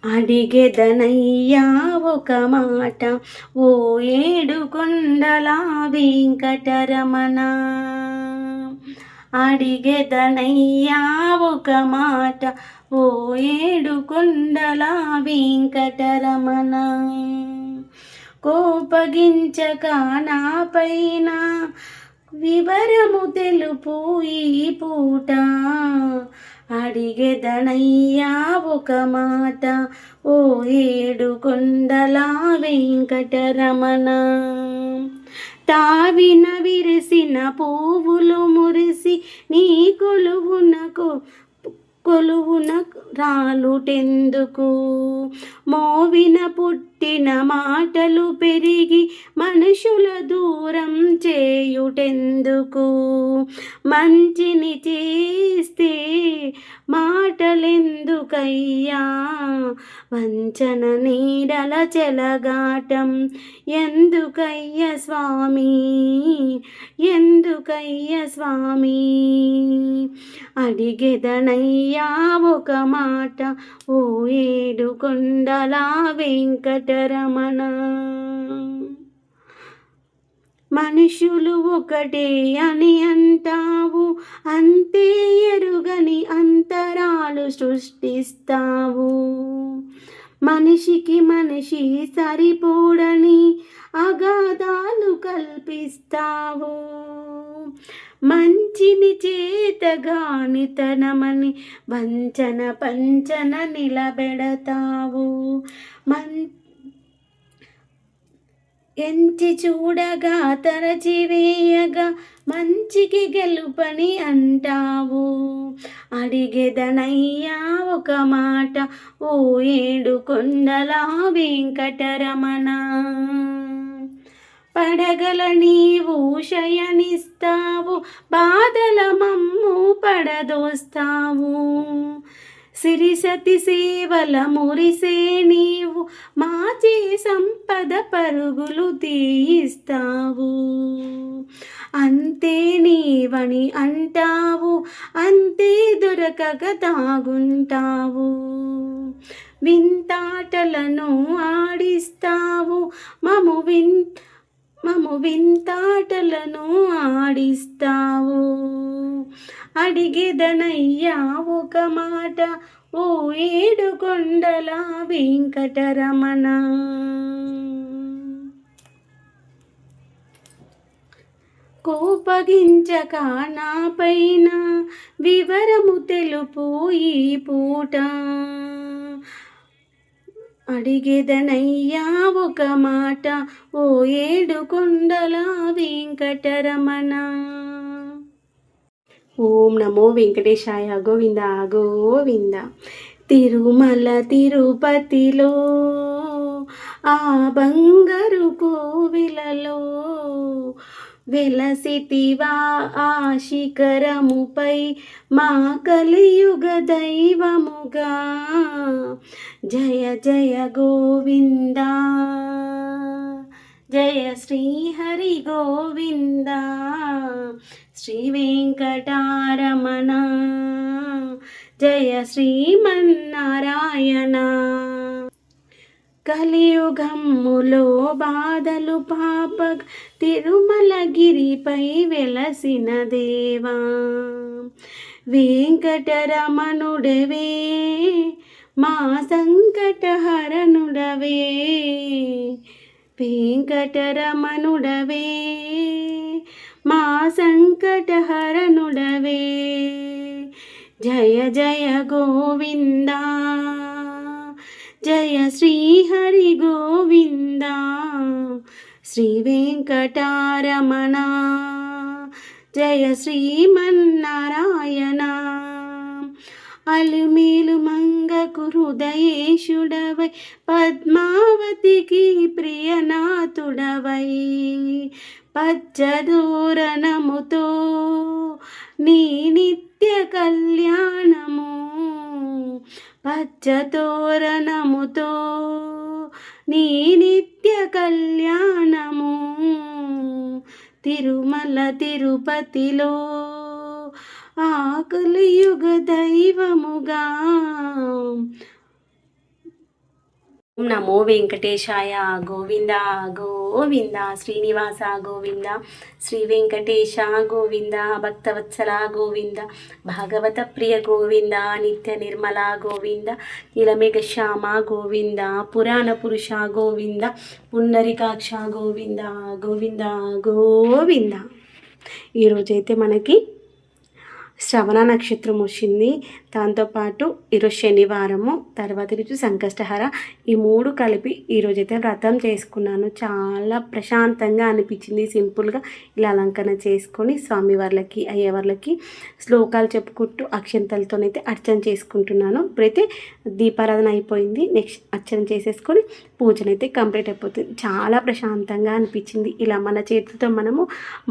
అడిగెదనయ్యా ఒక మాట, ఓ ఏడు కొండల వెంకటరమణ. అడిగెదనయ్యా ఒక మాట, ఓ ఏడు కొండల వెంకటరమణ. కోపగించక నా పైన వివరము తెలుపు ఈ పూట. అడిగెదనయ్యా ఒక మాట, ఓ ఏడు కొండల వెంకటరమణ. తావిన విరిసిన పువ్వులు మురిసి నీ కొలువున రాలుటెందుకు? మోవిన పుట్టిన మాటలు పెరిగి మనుషుల దూరం చేయుటెందుకు? మంచిని చేస్తే మాటలెందుకయ్యా? వంచన నీడల చెలగాటం ఎందుకయ్య స్వామి? ఎందుకయ్య స్వామి? అడిగెదనయ్యా ఒక మాట, ఓ ఏడు కొండల వెంకటరమణ. మనుషులు ఒకటే అని అంటావు, అంతే ఎరుగని అంతరాలు సృష్టిస్తావు. మనిషికి మనిషి సరిపోడని అగాధాలు కల్పిస్తావు. మంచిని చేతగానితనమని వంచన పంచన నిలబెడతావు. ఎంచి చూడగా తరచివేయగా మంచికి గెలుపని అంటావు. అడిగెదనయ్యా ఒక మాట, ఓ ఏడు కొండల వెంకటరమణ. పడగల నీవు శయనిస్తావు, బాధల మమ్ము పడదోస్తావు. సిరిసతి సేవల మురిసే నీవు, మాచే సంపద పరుగులు తీయిస్తావు. అంతే నీవని అంటావు, అంతే దొరకక తాగుంటావు. వింతాటలను ఆడిస్తావు, మము వింతాటలను ఆడిస్తావు. అడిగెదనయ్యా ఒక మాట, ఓ ఏడు కొండల వెంకటరమణ. కోపగించక నా పైన వివరము తెలుపు ఈ పూట. అడిగెదనయ్యా ఒక మాట, ఓ ఏడు కొండల వెంకటరమణ. ఓం నమో వెంకటేశాయ. గోవింద గోవింద. తిరుమల తిరుపతిలో ఆ బంగారు కోవిలలో వెలసితివా ఆ శిఖరముపై మా కలియుగ దైవముగా. జయ జయ గోవింద, జయ శ్రీహరి గోవింద. శ్రీ వెంకటరమణ, జయ శ్రీమన్నారాయణ. కలియుగమ్ములో బాధలు పాప తిరుమలగిరిపై వెలసిన దేవా. వెంకటరమణుడవే మా సంకటహరణుడవే. వెంకటరమణుడవే మా సంకటహరణుడవే. జయ జయ గోవింద, జయ శ్రీహరి గోవింద. శ్రీ వెంకటరమణ, జయ శ్రీమన్నారాయణ. అలుమేలు మంగకు హృదయేశుడవై, పద్మావతికి ప్రియనాథుడవై. పచ్చదూరణముతో నీ నిత్య కళ్యాణము. పచ్చతోరణముతో నీ నిత్య కళ్యాణము. తిరుమల తిరుపతిలో ఆ కలియుగ దైవముగా. ఓం నమో వెంకటేశాయ. గోవింద గోవింద శ్రీనివాస గోవింద, శ్రీ వెంకటేశ గోవింద, భక్తవత్సల గోవింద, భాగవత ప్రియ గోవింద, నిత్య నిర్మల గోవింద, నీలమేఘ శ్యామ గోవింద, పురాణ పురుష గోవింద, పుండరీకాక్ష గోవింద గోవింద గోవింద. ఈరోజైతే మనకి శ్రవణ నక్షత్రం వచ్చింది. దాంతోపాటు ఈరోజు శనివారము, తర్వాత రోజు సంకష్టహర. ఈ మూడు కలిపి ఈరోజైతే వ్రతం చేసుకున్నాను. చాలా ప్రశాంతంగా అనిపించింది. సింపుల్గా ఇలా అలంకరణ చేసుకొని స్వామివార్లకి అయ్యవార్లకి శ్లోకాలు చెప్పుకుంటూ అక్షంతలతోనైతే అర్చన చేసుకుంటున్నాను. ఇప్పుడైతే దీపారాధన అయిపోయింది. నెక్స్ట్ అర్చన చేసేసుకొని పూజనైతే కంప్లీట్ అయిపోతుంది. చాలా ప్రశాంతంగా అనిపించింది. ఇలా మన చేతులతో మనము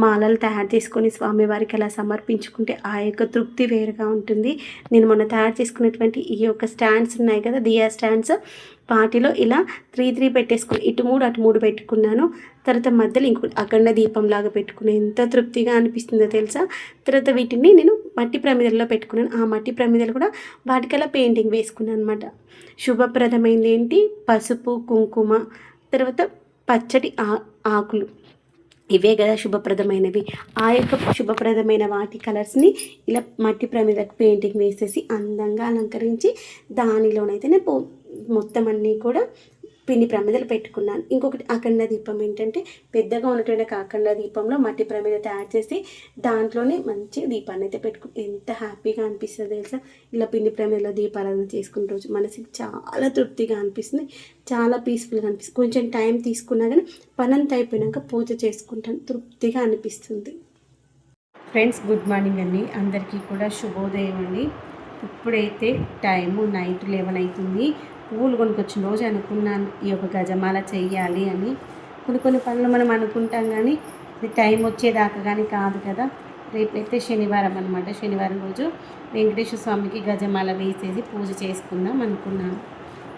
మాలలు తయారు చేసుకొని స్వామివారికి అలా సమర్పించుకుంటే ఆ యొక్క తృప్తి వేరుగా ఉంటుంది. నేను మొన్న తయారు చేసుకున్నటువంటి ఈ యొక్క స్టాండ్స్ ఉన్నాయి కదా, దియా స్టాండ్స్, వాటిలో ఇలా 3 పెట్టేసుకుని ఇటు 3 అటు 3 పెట్టుకున్నాను. తర్వాత మధ్యలో ఇంకో అఖండ దీపంలాగా పెట్టుకుని ఎంత తృప్తిగా అనిపిస్తుందో తెలుసా. తర్వాత వీటిని నేను మట్టి ప్రమిదల్లో పెట్టుకున్నాను. ఆ మట్టి ప్రమిదలు కూడా వాటికల్లా పెయింటింగ్ వేసుకున్నాను అనమాట. శుభప్రదమైంది ఏంటి, పసుపు కుంకుమ, తర్వాత పచ్చటి ఆకులు, ఇవే కదా శుభప్రదమైనవి. ఆ యొక్క శుభప్రదమైన వాటి కలర్స్ని ఇలా మట్టి ప్రమిదకు పెయింటింగ్ వేసేసి అందంగా అలంకరించి దానిలోనైతే నేను మొత్తం అన్నీ కూడా పిండి ప్రమిదలు పెట్టుకున్నాను. ఇంకొకటి అఖండ దీపం ఏంటంటే పెద్దగా ఉన్నటువంటి అఖండ దీపంలో మట్టి ప్రమిద తయారు చేసి దాంట్లోనే మంచి దీపాన్ని అయితే ఎంత హ్యాపీగా అనిపిస్తుంది తెలుసా. ఇలా పిండి ప్రమిదలో దీపారాధన చేసుకున్న రోజు మనసుకి చాలా తృప్తిగా అనిపిస్తుంది, చాలా పీస్ఫుల్గా అనిపిస్తుంది. కొంచెం టైం తీసుకున్నా కానీ పనంతా అయిపోయినాక పూజ చేసుకుంటాను, తృప్తిగా అనిపిస్తుంది. ఫ్రెండ్స్, గుడ్ మార్నింగ్ అండి. అందరికీ కూడా శుభోదయం అండి. ఇప్పుడైతే టైము నైట్ 11 అవుతుంది. పువ్వులు కొనుక్కొచ్చిన రోజు అనుకున్నాను ఈ యొక్క గజమాల చెయ్యాలి అని. కొన్ని పనులు మనం అనుకుంటాం కానీ ఇది టైం వచ్చేదాకా కానీ కాదు కదా. రేపైతే శనివారం అనమాట. శనివారం రోజు వెంకటేశ్వర స్వామికి గజమాల వేసేసి పూజ చేసుకుందాం అనుకున్నాను.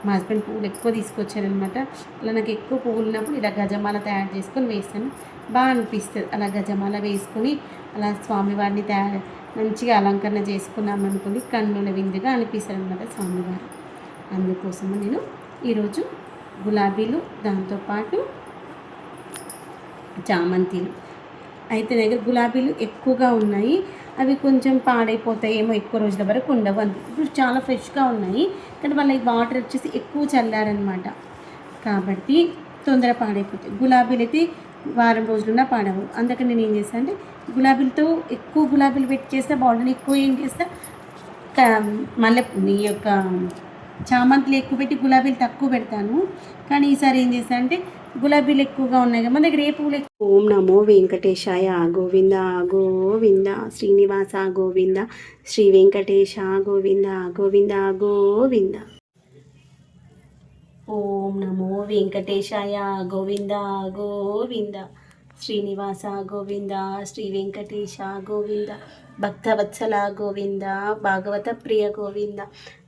మా హస్బెండ్ పువ్వులు ఎక్కువ తీసుకొచ్చారనమాట. అలా నాకు ఎక్కువ పువ్వులు ఉన్నప్పుడు ఇలా గజమాల తయారు చేసుకొని వేస్తాను, బాగా అనిపిస్తుంది. అలా గజమాల వేసుకొని అలా స్వామివారిని మంచిగా అలంకరణ చేసుకున్నాం అనుకుని కన్నుల విందుగా అనిపిస్తుంది అనమాట స్వామివారు. అందుకోసము నేను ఈరోజు గులాబీలు, దాంతోపాటు చామంతిలు అయితే దగ్గర గులాబీలు ఎక్కువగా ఉన్నాయి. అవి కొంచెం పాడైపోతాయేమో, ఎక్కువ రోజుల వరకు ఉండవు. ఇప్పుడు చాలా ఫ్రెష్గా ఉన్నాయి కానీ వాళ్ళకి వాటర్ వచ్చేసి ఎక్కువ చల్లారనమాట, కాబట్టి తొందర పాడైపోతాయి. గులాబీలు అయితే వారం రోజులున్నా పాడవు. అందుకని నేను ఏం చేస్తాను అంటే గులాబీలతో ఎక్కువ గులాబీలు పెట్టి చేస్తే బాగుంటుంది. ఎక్కువ ఏం చేస్తా, మళ్ళీ ఈ యొక్క చామంతులు ఎక్కువ పెట్టి గులాబీలు తక్కువ పెడతాను. కానీ ఈసారి ఏం చేస్తాను అంటే గులాబీలు ఎక్కువగా ఉన్నాయి కదా మన దగ్గర, ఏ పువ్వులు. ఓం నమో వెంకటేశాయ. గోవింద గోవింద శ్రీనివాస గోవింద, శ్రీ వెంకటేశ గోవింద గోవింద గోవింద. ఓం నమో వెంకటేశాయ. గోవింద గోవింద శ్రీనివాస గోవింద, శ్రీ వెంకటేశ గోవింద, భక్తవత్సల గోవింద, భాగవత ప్రియ గోవింద,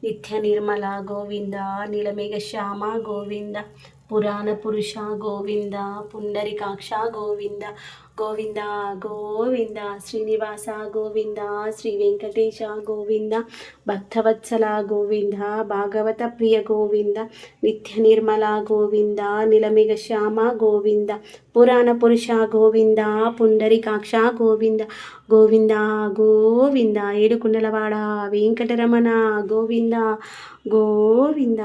నిత్య నిర్మల గోవింద, నీలమేఘ శ్యామ గోవింద, పురాణ పురుష గోవింద, పుండరీకాక్ష గోవింద గోవింద గోవింద, శ్రీనివాస గోవింద, శ్రీ వెంకటేశ గోవింద, భక్తవత్సల గోవింద, భాగవత ప్రియ గోవింద, నిత్య నిర్మల గోవింద, నీలమేఘ శ్యామ గోవింద, పురాణ పురుష గోవింద, పుండరీకాక్ష గోవింద గోవింద గోవింద, ఏడుకుండలవాడ వెంకటరమణ గోవింద గోవింద.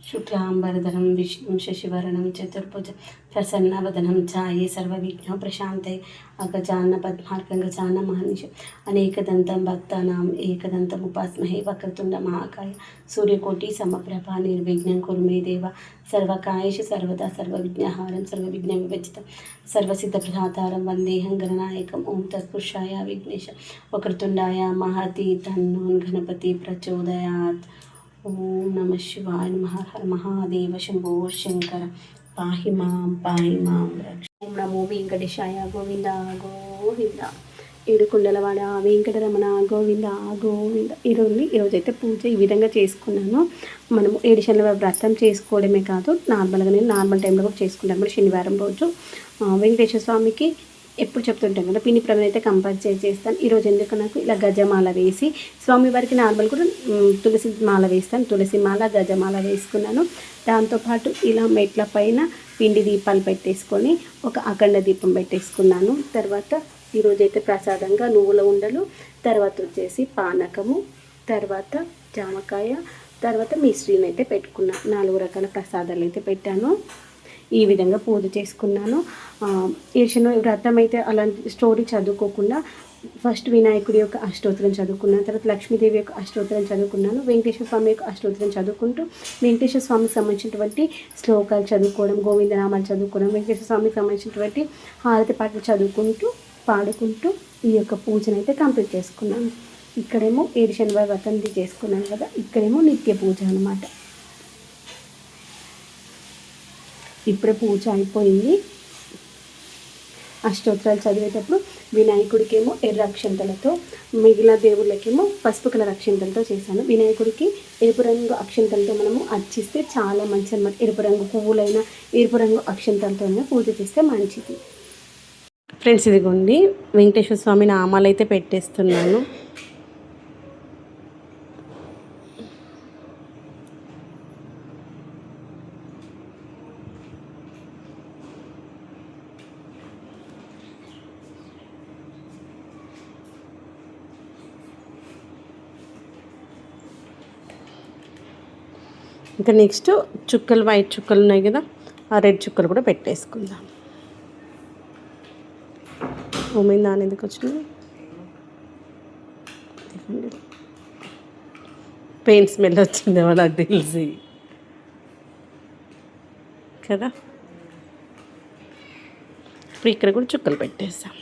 శుక్లాంబరధరం విష్ణు శశివరణం చతుర్భుజ ప్రసన్నవదనం ఛాయే సర్వవిఘ్న ప్రశాంతే అగజాన పద్మార్కం గజాన మహర్నిషం అనేకదంతం భక్తానాం ఏకదంతం ఉపాస్మహే వక్రతుండ మహాకాయ సూర్యకోటి సమప్రభా నిర్విఘ్నం కురు మే దేవ సర్వకాయేషు సర్వదా సర్వవిఘ్నహారం సర్వవిఘ్న విభజితం సర్వసిద్ధ ప్రదాతారం వందేహం గణనాయకం. ఓం తత్పురుషాయ విఘ్నేశ వక్రతుండాయ మహతి తన్నోన్ గణపతి ప్రచోదయాత్. ఓం నమ శివాయ. నమః హర మహాదేవ శంభో శంకర పాహి మాం రక్ష. ఓం నమో వెంకటేశాయ. గోవింద గోవింద ఏడుకొండలవాడ వెంకటరమణ గోవింద గోవింద. ఈరోజైతే పూజ ఈ విధంగా చేసుకున్నాను. మనము 7 శనివారం వ్రతం చేసుకోవడమే కాదు, నార్మల్గా నేను నార్మల్ టైంలో కూడా చేసుకుంటాను. మరి శనివారం రోజు వెంకటేశ్వర స్వామికి ఎప్పుడు చెప్తుంటాను కదా, పిండి ప్రమిద అయితే కంపల్సరీ చేస్తాను. ఈరోజు ఎందుకు నాకు ఇలా గజమాల వేసి, స్వామివారికి నార్మల్ కూడా తులసి మాల వేస్తాను. తులసి మాల, గజమాల వేసుకున్నాను. దాంతోపాటు ఇలా మెట్ల పైన పిండి దీపాలు పెట్టేసుకొని ఒక అఖండ దీపం పెట్టేసుకున్నాను. తర్వాత ఈరోజైతే ప్రసాదంగా నువ్వుల ఉండలు, తర్వాత వచ్చేసి పానకము, తర్వాత జామకాయ, తర్వాత మిశ్రీని అయితే పెట్టుకున్నాను. 4 రకాల ప్రసాదాలు అయితే పెట్టాను. ఈ విధంగా పూజ చేసుకున్నాను. ఈర్షణ వ్రతం అయితే అలాంటి స్టోరీ చదువుకోకుండా ఫస్ట్ వినాయకుడి యొక్క అష్టోత్తరం చదువుకున్నాను, తర్వాత లక్ష్మీదేవి యొక్క అష్టోత్తరం చదువుకున్నాను, వెంకటేశ్వర స్వామి యొక్క అష్టోత్తరం చదువుకుంటూ వెంకటేశ్వర స్వామికి సంబంధించినటువంటి శ్లోకాలు చదువుకోవడం, గోవిందనామాలు చదువుకోవడం, వెంకటేశ్వర స్వామికి సంబంధించినటువంటి హారతి పాటలు చదువుకుంటూ పాడుకుంటూ ఈ యొక్క పూజను అయితే కంప్లీట్ చేసుకున్నాను. ఇక్కడేమో 7 శనివారం వ్రతంది చేసుకున్నాను కదా, ఇక్కడేమో నిత్య పూజ అనమాట. ఇప్పుడే పూజ అయిపోయింది. అష్టోత్తరాలు చదివేటప్పుడు వినాయకుడికేమో ఎర్ర అక్షంతలతో, మిగిలిన దేవుళ్ళకేమో పసుపు కలర్ అక్షంతలతో చేశాను. వినాయకుడికి ఎరుపు రంగు అక్షంతలతో మనము అర్చిస్తే చాలా మంచిది అన్నమాట. ఎరుపు రంగు పువ్వులైనా, ఎరుపు రంగు అక్షంతలతో అయినా పూజ చేస్తే మంచిది. ఫ్రెండ్స్, ఇదిగోండి వెంకటేశ్వర స్వామి నామాలు అయితే పెట్టేస్తున్నాను. ఇంకా నెక్స్ట్ చుక్కలు, వైట్ చుక్కలు ఉన్నాయి కదా, ఆ రెడ్ చుక్కలు కూడా పెట్టేసుకుందాం. ఓమైందా అని ఎందుకు వచ్చింది? పెయిన్ స్మెల్ వచ్చింది నాకు తెలిసి కదా. ఇప్పుడు ఇక్కడ కూడా చుక్కలు పెట్టేసాం.